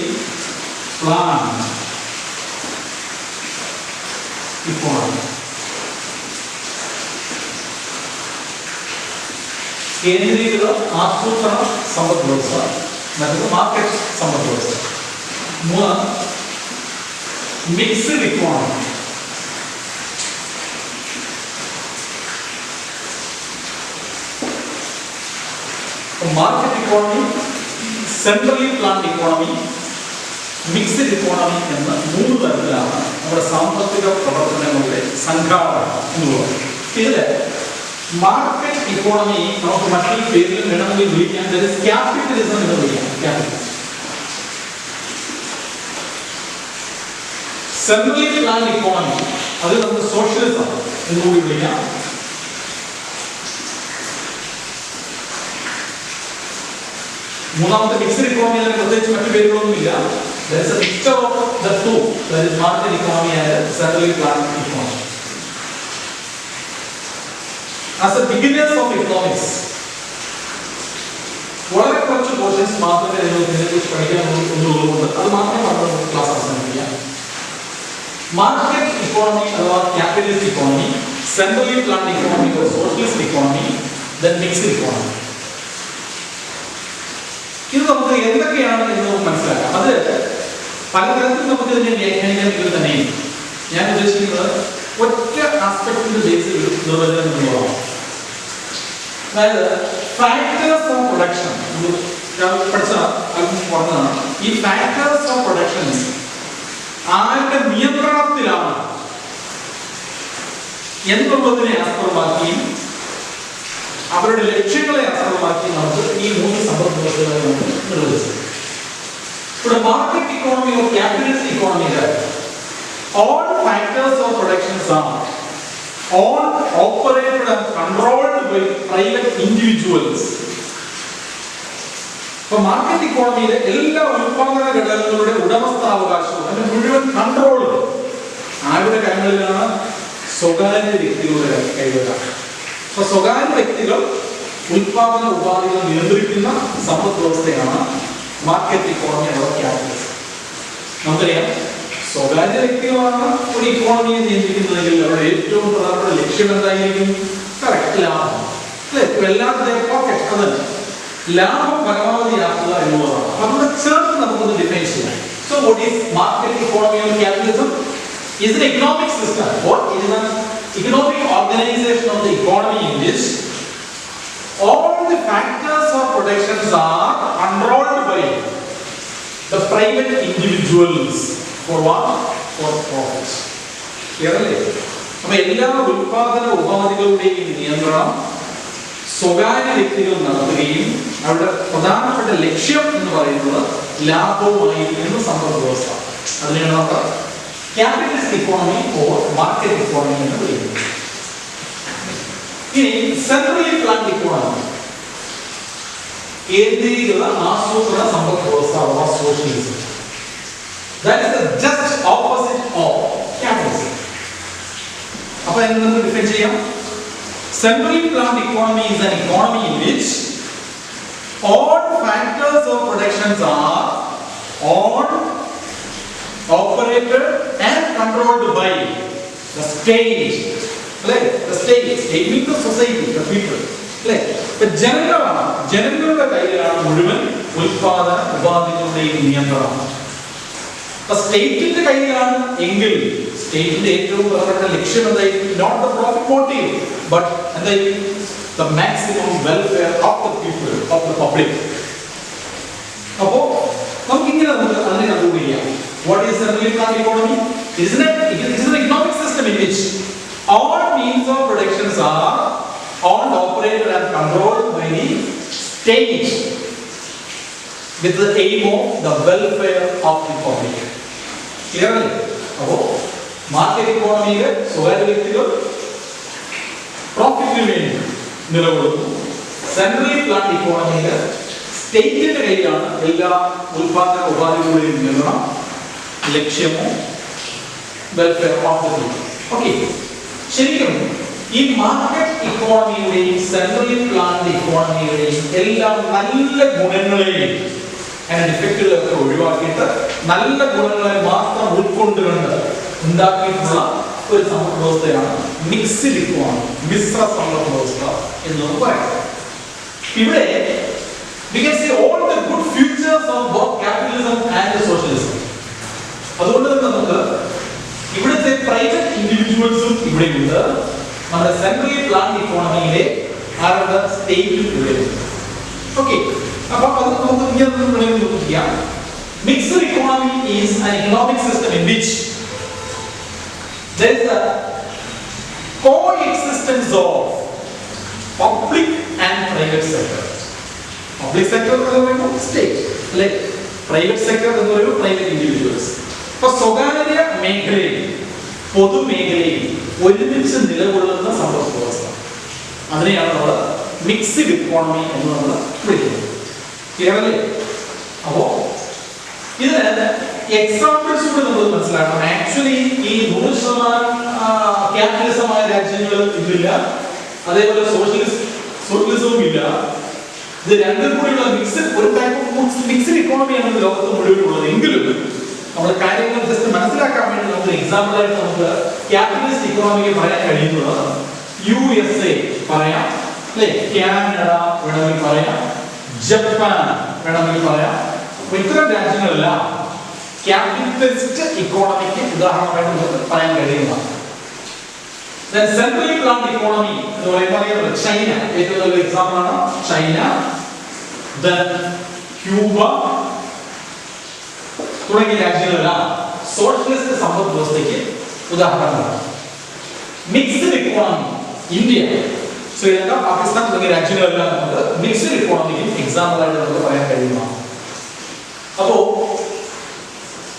planned economy. കേന്ദ്രീകൃത ആസൂത്രണ സമ്പദ് വ്യവസ്ഥ. മറ്റൊന്ന് മാർക്കറ്റ് സമ്പദ് വ്യവസ്ഥ. 3, mixed economy. Market economy, centrally planned economy, mixed economy എന്ന 3 തരത്തിലാണ് നമ്മുടെ സാമ്പത്തിക പ്രവർത്തനങ്ങളുടെ സംഘാടനം എന്നുള്ളത്. ഇതില് മാർക്കറ്റ് ഇക്കോണമി നമുക്ക് മറ്റൊരു പേരിൽ വേണമെങ്കിൽ വിളിക്കാൻ, ക്യാപിറ്റലിസം എന്ന് വിളിക്കാം. ക്യാപിറ്റലിസം. സെൻട്രലി പ്ലാൻഡ് ഇക്കോണമി, അത് നമുക്ക് സോഷ്യലിസം എന്ന് കൂടി വിളിക്കാം. മൂന്നാമത്തെ മിക്സ്ഡ് ഇക്കോണമി, അതിന് പ്രത്യേകിച്ച് മറ്റു പേരുകളൊന്നുമില്ല. There is a mixture of the two, that is market economy and centrally planned economy. As a beginners of economics, വളരെ കുറച്ച് പോർഷൻസ് മാത്രമേ ഇതിനെക്കുറിച്ച് പഠിക്കാനുള്ളൂ. അത് മാത്രമേ നമ്മൾ ക്ലാസ് അവസാനിപ്പിക്കാം. മാർക്കറ്റ് ഇക്കോണമി അഥവാ capitalist economy, centrally planned economy or socialist economy, then mixed economy. ഇത് നമുക്ക് എന്തൊക്കെയാണ് എന്ന് നമുക്ക് മനസ്സിലാക്കാം. അത് പലതരത്തിൽ നമുക്ക് ഇതിനെ വ്യാഖ്യാനിക്കാൻ തന്നെയും ഞാൻ ഉദ്ദേശിക്കുന്നത് ഒറ്റ ആസ്പെക്ടിന്റെ ബേസിൽ നിർവചനം എന്നുള്ളതാണ്. അതായത് ഫാക്ടേഴ്സ് ഓഫ് പ്രൊഡക്ഷൻ പഠിച്ച പറഞ്ഞതാണ്. ഈ ഫാക്ടേഴ്സ് ഓഫ് പ്രൊഡക്ഷൻസ് ആരുടെ നിയന്ത്രണത്തിലാണ് എന്നുള്ളതിനെ ആസ്പദമാക്കിയും അവരുടെ ലക്ഷ്യങ്ങളെ ആസ്പദമാക്കി നമുക്ക് ഈ 3 സമ്പദ് വ്യവസ്ഥകളെ നമുക്ക് നിർവചിച്ചു. ഇവിടെ മാർക്കറ്റ് ഇക്കോണമി ഓർ ക്യാപിറ്റലിസ്റ്റ് ഇക്കോണമിയില് all factors of production are all operated and controlled by private individuals. അപ്പോൾ മാർക്കറ്റ് ഇക്കോണമിയിലെ എല്ലാ ഉൽപാദന ഘടകങ്ങളുടെ ഉടമസ്ഥാവകാശവും അതിന്റെ മുഴുവൻ കൺട്രോളും ആരുടെ കൈകളിലാണ്? സ്വകാര്യ വ്യക്തികളുടെ കൈകളിലാണ്. അപ്പോൾ സ്വകാര്യ വ്യക്തികൾ ഉൽപാദന ഉപാധികൾ നിയന്ത്രിക്കുന്ന സമ്പദ് വ്യവസ്ഥയാണ് മാർക്കറ്റ് ഇക്കോണമി അഥവാ ക്യാപിറ്റലിസം. നമുക്കറിയാം, സ്വകാര്യ വ്യക്തികളാണ് ഒരു ഇക്കോണമിയെ നിയന്ത്രിക്കുന്നതെങ്കിൽ അവരുടെ ഏറ്റവും പ്രധാനപ്പെട്ട ലക്ഷ്യം എന്തായിരിക്കും? കറക്റ്റ് ലാഭം അല്ലെ? എല്ലാത്തിന്റെയും പോക്കറ്റ് അതല്ല, ലാഭം പരമാവധിയാക്കുക എന്നുള്ളതാണ്. അതുകൊണ്ട് ചേർത്ത് നമുക്കൊന്ന് ഡിഫൈൻ ചെയ്യാം. So what is market economy or capitalism? Is an economic system or is an economic organization of the economy in which all the factors of production are controlled by the private individuals for what? For profits. Clearly, അപ്പോൾ എല്ലാ ഉൽപാദന ഉപാധികളുടെയും നിയന്ത്രണം സ്വകാര്യ വ്യക്തികൾ നടത്തുകയും അവരുടെ പ്രധാനപ്പെട്ട ലക്ഷ്യം എന്ന് പറയുന്നത് ലാഭവുമായിരിക്കുന്ന സമ്പദ് വ്യവസ്ഥ. അതിനെയാണ് നമ്മൾ capitalist economy or market economy എന്ന് വിളിക്കുന്നത്. ഇനി സെൻട്രലി പ്ലാൻഡ് ഇക്കോണമി. കേന്ദ്രീകൃത ആസൂത്രണ സമ്പദ് വ്യവസ്ഥ അഥവാ socialism. That is the just opposite of capitalism. അപ്പോൾ എന്തെന്ന് ഡിഫൈൻ ചെയ്യാം? Centrally planned economy is an economy in which all factors of production are owned, operated and controlled by the state. Like the state means the society, the people. Like the ജനങ്ങളുടെ കയ്യിലാണ് മുഴുവൻ ഉൽപാദന ഉപാധികളുടെയും നിയന്ത്രണം. അപ്പൊ സ്റ്റേറ്റിന്റെ കയ്യിലാണ് എങ്കിൽ സ്റ്റേറ്റിന്റെ ഏറ്റവും പ്രധാനപ്പെട്ട ലക്ഷ്യം എന്തായിരിക്കും? Not the profit motive but എന്തായിരിക്കും? The maximum welfare of the people, of the public. അപ്പോ നമുക്ക് ഇങ്ങനെ അതിനെ കൺക്ലൂഡ് ചെയ്യാം. What is centrally planned economy? It is an economic system in which all means of production are owned, operated and controlled by the state with the aim of the welfare of the public. Clearly? Appo market economy ile സ്വകാര്യ വ്യക്തികൾ പ്രോഫിറ്റിന് വേണ്ടി നിലകൊള്ളുന്നു. Centrally planned ഇക്കോണമിയിൽ സ്റ്റേറ്റിന്റെ കയ്യിലാണ് എല്ലാ ഉൽപാദന ഉപാധികളുടെയും നിയന്ത്രണം, ലക്ഷ്യമോ welfare of the people. Okay, ശരിക്കും ഈ മാർക്കറ്റ് ഇക്കോണമിയുടെയും സെൻട്രലി പ്ലാൻഡ് ഇക്കോണമിയുടെയും എല്ലാ നല്ല ഗുണങ്ങളെയും അതിന്റെ ഡിഫക്റ്റുകളൊക്കെ ഒഴിവാക്കിയിട്ട് നല്ല ഗുണങ്ങളെ മാത്രം ഉൾക്കൊണ്ടുകൊണ്ട് ഉണ്ടാക്കിയിട്ടുള്ള ഒരു സമ്പദ് വ്യവസ്ഥയാണ് മിക്സ്ഡ് ഇക്കോണമി, മിശ്ര സമ്പദ് വ്യവസ്ഥ എന്ന് നമുക്ക് പറയാം. ഇവിടെ we can see all the good features of both capitalism and socialism. അതുകൊണ്ട് തന്നെ നമുക്ക് ഇവിടുത്തെ പ്രൈവറ്റ് ഇൻഡിവിജ്വൽസും ഇവിടെയുണ്ട്, നമ്മുടെ സെൻട്രലി പ്ലാൻഡ് ഇക്കോണമിയിലെ ആരുടെ സ്റ്റേറ്റും ഇവിടെയുണ്ട്. ഓക്കെ, അപ്പോൾ അത് നമുക്ക് ഇങ്ങനെ നോക്കിയാൽ mixed economy is an economic system in which there is a coexistence of public and private sector. Public sector എന്ന് പറയുമ്പോൾ സ്റ്റേറ്റ്, അല്ലെ? പ്രൈവറ്റ് സെക്ടർ എന്ന് പറയുമ്പോൾ പ്രൈവറ്റ് ഇൻഡിവിജ്വൽസ്. അപ്പൊ സ്വകാര്യ മേഖലയും പൊതുമേഖലയും ഒരുമിച്ച് നിലകൊള്ളുന്ന സമ്പദ് വ്യവസ്ഥ, അതിനെയാണ് നമ്മൾ മിക്സ്ഡ് ഇക്കോണമി എന്ന് നമ്മൾ വിളിക്കുന്നത്. ക്ലിയറല്ലേ? അപ്പോ ഇതിന് എക്സാമ്പിൾസ് കൂടെ നമ്മൾ മനസ്സിലാക്കണം. ആക്ച്വലി ഈ 100% ക്യാപിറ്റലിസമായ രാജ്യങ്ങൾ ഇതില്ല, അതേപോലെ സോഷ്യലിസവും ഇല്ല. ഇത് രണ്ടും കൂടിയുള്ള ഒരു ടൈപ്പ് ഓഫ് മിക്സ്ഡ് ഇക്കോണമിയാണ് ലോകത്ത് മുഴുവനുള്ളത്. എങ്കിലും നമ്മൾ കാര്യങ്ങൾ ജസ്റ്റ് മനസ്സിലാക്കാൻ വേണ്ടി നമുക്ക് എക്സാമ്പിൾ ആയിട്ട് നമുക്ക് ക്യാപിറ്റലിസ്റ്റ് ഇക്കോണമിക്ക് പറയാൻ കഴിയുന്നത് USA പറയാം, അല്ലെ? കാനഡ വേണമെങ്കിൽ പറയാം, ജപ്പാൻ വേണമെങ്കിൽ പറയാം. ഇത്തരം രാജ്യങ്ങളെല്ലാം ക്യാപിറ്റലിസ്റ്റ് ഇക്കോണമിക്ക് ഉദാഹരണമായിട്ട് നമുക്ക് പറയാൻ കഴിയുന്നതാണ്. സെൻട്രലി പ്ലാൻഡ് ഇക്കോണമി എന്ന് പറയുന്നത് ചൈന ഏറ്റവും നല്ല എക്സാമ്പിൾ ആണ്. ചൈന, ക്യൂബ തുടങ്ങിയ രാജ്യങ്ങളെല്ലാം സോഷ്യലിസ്റ്റ് സമ്പദ് വ്യവസ്ഥയ്ക്ക് ഉദാഹരണമാണ്. Mixed economy India, Sri Lanka, Pakistan തുടങ്ങിയ രാജ്യങ്ങളെല്ലാം നമുക്ക് മിക്സ്ഡ് ഇക്കോണമിക്ക് എക്സാമ്പിൾ ആയിട്ട് നമുക്ക് പറയാൻ കഴിയുന്നതാണ്. അപ്പോ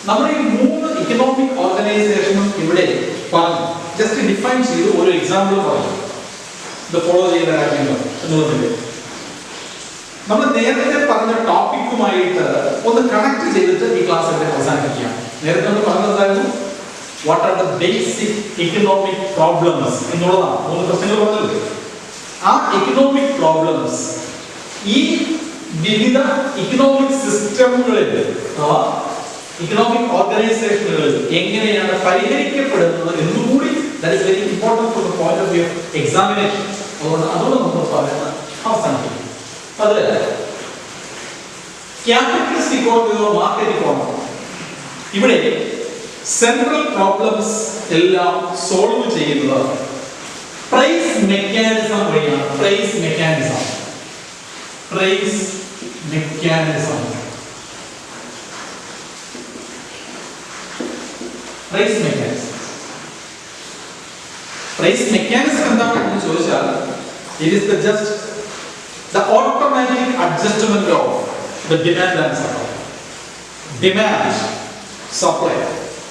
നമ്മുടെ ഈ 3 ഇക്കണോമിക് ഓർഗനൈസേഷനും ഇവിടെ പറഞ്ഞു, ജസ്റ്റ് ഡിഫൈൻ ചെയ്ത് ഒരു എക്സാമ്പിൾ പറഞ്ഞു ഇത് ഫോളോ ചെയ്യുന്ന രാജ്യങ്ങൾ എന്നുള്ളതിൽ നമ്മൾ നേരത്തെ പറഞ്ഞ ടോപ്പിക്കുമായിട്ട് ഒന്ന് കണക്ട് ചെയ്തിട്ട് ഈ ക്ലാസ് ഇവിടെ അവസാനിപ്പിക്കാം. നേരത്തെ നമ്മൾ പറഞ്ഞതായിരുന്നു what are the basic economic problems എന്നുള്ളതാണ്. 3 പ്രശ്നങ്ങൾ പറഞ്ഞത്. ആ ഇക്കണോമിക് പ്രോബ്ലംസ് ഈ വിവിധ ഇക്കണോമിക് സിസ്റ്റമുകളിൽ ഇക്കണോമിക് ഓർഗനൈസേഷനുകളിൽ എങ്ങനെയാണ് പരിഹരിക്കപ്പെടുന്നത് എന്നുകൂടി that is very important from the point of view of examination. അതുകൊണ്ട് നമ്മൾ പറയുന്നത് അവസാനിപ്പിക്കും. അത് ക്യാപിറ്റലിസ്റ്റ് ഇക്കോണമി, മാർക്കറ്റ് ഇക്കോണമി, ഇവിടെ സെൻട്രൽ പ്രോബ്ലംസ് എല്ലാം സോൾവ് ചെയ്യുന്നത് പ്രൈസ് മെക്കാനിസം വഴിയാണ്. പ്രൈസ് മെക്കാനിസം എന്താണെന്ന് ചോദിച്ചാൽ it is the automatic adjustment of the demand and supply.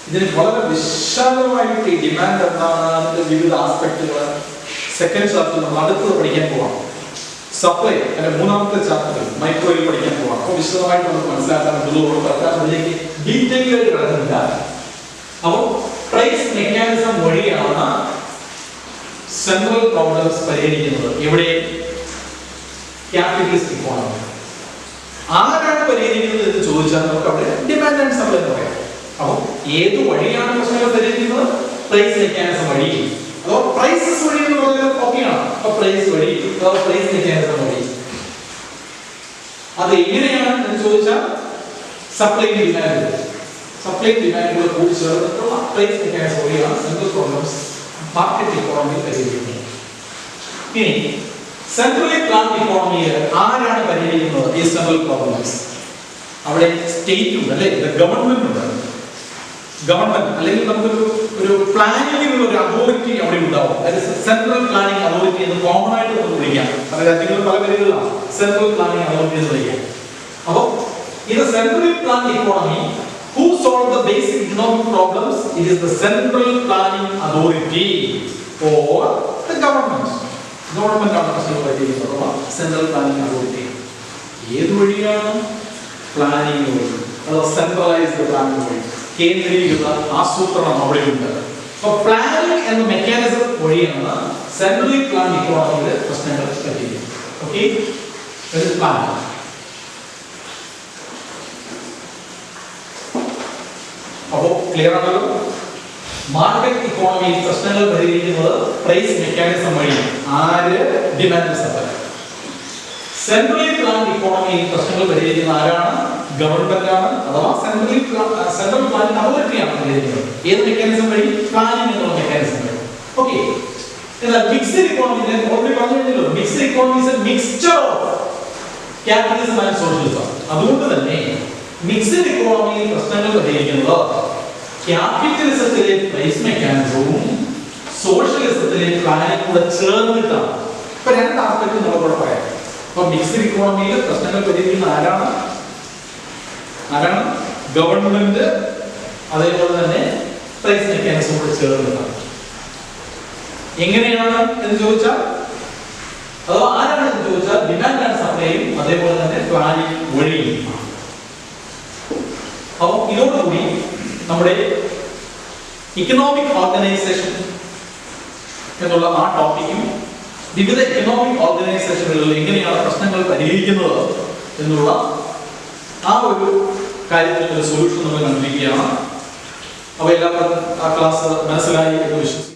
ഇതിന് വളരെ വിശാലമായിട്ട് ഡിമാൻഡ് എന്താണ്, അതിന്റെ വിവിധ ആസ്പെക്റ്റുകൾ സെക്കൻഡ് ചാപ്റ്ററിൽ നമ്മൾ അടുത്ത് പഠിക്കാൻ പോവാം. സപ്ലൈ അല്ലെ മൂന്നാമത്തെ ചാപ്റ്റർ മൈക്രോയിൽ പഠിക്കാൻ പോവാം. അപ്പോൾ വിശദമായിട്ട് നമുക്ക് മനസ്സിലാക്കാൻ അതിലേക്ക് ഡീറ്റെയിൽ ആയിട്ട് കിടക്കുന്നില്ല. അപ്പോൾ പ്രൈസ് മെക്കാനിസം വഴിയാണ് സെൻട്രൽ പ്രോബ്ലംസ് പരിഹരിക്കുന്നത്. എവിടെ? Capitalist economy. ആരാണ് പരിഹരിക്കുന്നത് എന്ന് ചോദിച്ചാൽ നമുക്ക് അവിടെ ഡിമാൻഡ് ആൻഡ് സപ്ലൈ എന്ന് പറയാം. അപ്പോൾ ഏത് വഴിയാണ് പ്രശ്നങ്ങൾ പരിഹരിക്കുന്നത്? പ്രൈസ് മെക്കാനിസം വഴി. അതോ പ്രൈസസ് വഴി എന്ന് പറയുന്നത് ഓക്കെയാണ്. അപ്പോൾ പ്രൈസ് വഴി അതോ പ്രൈസ് മെക്കാനിസം വഴി. അത് എങ്ങനെയാണ് എന്ന് ചോദിച്ചാൽ സപ്ലൈ ഡിമാൻഡുകൾ കൂടി ചേർന്നിട്ടുള്ള പ്രൈസ് മെക്കാനിസം വഴിയാണ് സെൻട്രൽ പ്രോബ്ലംസ് മാർക്കറ്റ് ഇക്കോണമി പരിഹരിക്കുന്നത്. ഇനി സെൻട്രലി പ്ലാൻഡ് ഇക്കോണമിയിൽ ആരാണ് പരിഹരിക്കുന്നത് ഈ സെൻട്രൽ പ്രോബ്ലംസ്? അവിടെ സ്റ്റേറ്റ് ഉണ്ട് അല്ലേ, ഗവൺമെന്റ് ഉണ്ട്. ഗവൺമെന്റ് അല്ലെങ്കിൽ നമുക്കൊരു പ്ലാനിങ്ങിനുള്ള ഒരു അതോറിറ്റി അവിടെ ഉണ്ടാവും. അതായത് സെൻട്രൽ പ്ലാനിംഗ് അതോറിറ്റി എന്ന് കോമൺ ആയിട്ട് നമുക്ക് വിളിക്കാം. പല രാജ്യങ്ങളും പല പേരുകളാണ് സെൻട്രൽ പ്ലാനിംഗ് അതോറിറ്റി എന്ന് വിളിക്കാം. അപ്പോൾ ഇത് centrally planned economy who solve the basic economic problems? It is the central planning authority or the government. Government ആണ് പ്രശ്നങ്ങൾ പരിഹരിക്കുന്നത്. സെൻട്രൽ പ്ലാനിംഗ് അതോറിറ്റി ഏത് വഴിയാണ്? പ്ലാനിംഗ് വഴി, അഥവാ സെൻട്രലൈസ്ഡ് പ്ലാനിംഗ് വഴി, കേന്ദ്രീകൃത ആസൂത്രണം അവിടെയുണ്ട്. അപ്പോൾ പ്ലാനിംഗ് എന്ന മെക്കാനിസം വഴിയാണ് സെൻട്രലി പ്ലാൻഡ് ഇക്കോണമിയിലെ പ്രശ്നങ്ങൾ പരിഹരിക്കുന്നത്. Okay, planning. അപ്പോൾ ക്ലിയർ ആണല്ലോ. മാർക്കറ്റ് ഇക്കോണമിയിൽ പ്രശ്നങ്ങൾ പരിഹരിക്കുന്നത് പ്രൈസ് മെക്കാനിസം വഴി. ആര്? Demand supply. സെൻട്രലി പ്ലാൻഡ് ഇക്കോണമിയിൽ പ്രശ്നങ്ങൾ പരിഹരിക്കുന്ന ആരാണ്? ഗവൺമെന്റ് ആണ്, അഥവാ സെൻട്രൽ പ്ലാനിംഗ് അതോറിറ്റിയാണ് പരിഹരിക്കുന്നത്. ഏത് മെക്കാനിസം വഴി? പ്ലാനിംഗ് എന്നുള്ള മെക്കാനിസം വഴി. ഓക്കെ. എന്നാൽ മിക്സ്ഡ് ഇക്കോണമി ഞാൻ ഓൾറെഡി പറഞ്ഞിരുന്നല്ലോ. Mixed economy is A mixture of capitalism and socialism. അതുകൊണ്ട് തന്നെ മിക്സ്ഡ് ഇക്കോണമിയിൽ പ്രശ്നങ്ങൾ പരിഹരിക്കുന്നത് ക്യാപിറ്റലിസത്തിലെ പ്രൈസ് മെക്കാനിസവും സോഷ്യലിസത്തിലെ പ്ലാനിംഗ് കൂടെ ചേർന്നിട്ടാണ്. ഇപ്പൊ രണ്ട് ആസ്പെക്ട് നമുക്കിവിടെ പറയാം. അപ്പൊ മിക്സ്ഡ് ഇക്കോണമിയിൽ പ്രശ്നങ്ങൾ പരിഹരിക്കുന്ന ആരാണ്? ഗവൺമെന്റ്. അതേപോലെ തന്നെ പ്രൈസ് മെക്കാനിസം കൂടെ ചേർന്നിട്ടാണ്. എങ്ങനെയാണ് എന്ന് ചോദിച്ചാൽ, അഥവാ ആരാണ് എന്ന് ചോദിച്ചാൽ ഡിമാൻഡ് ആൻഡ് സപ്ലൈയും അതേപോലെ തന്നെ പ്ലാനിംഗ് വഴിയും. അപ്പോൾ ഇതോടുകൂടി നമ്മുടെ ഇക്കണോമിക് ഓർഗനൈസേഷൻ എന്നുള്ള ആ ടോപ്പിക്കും വിവിധ ഇക്കണോമിക് ഓർഗനൈസേഷനുകളിൽ എങ്ങനെയാണ് പ്രശ്നങ്ങൾ പരിഹരിക്കുന്നത് എന്നുള്ള ആ ഒരു കാര്യത്തിൽ ഒരു സൊല്യൂഷൻ നമ്മൾ കണ്ടിരിക്കുകയാണ്. അപ്പോൾ എല്ലാവർക്കും ആ ക്ലാസ് മനസ്സിലായി എന്ന് വിശ്വസിക്കുന്നു.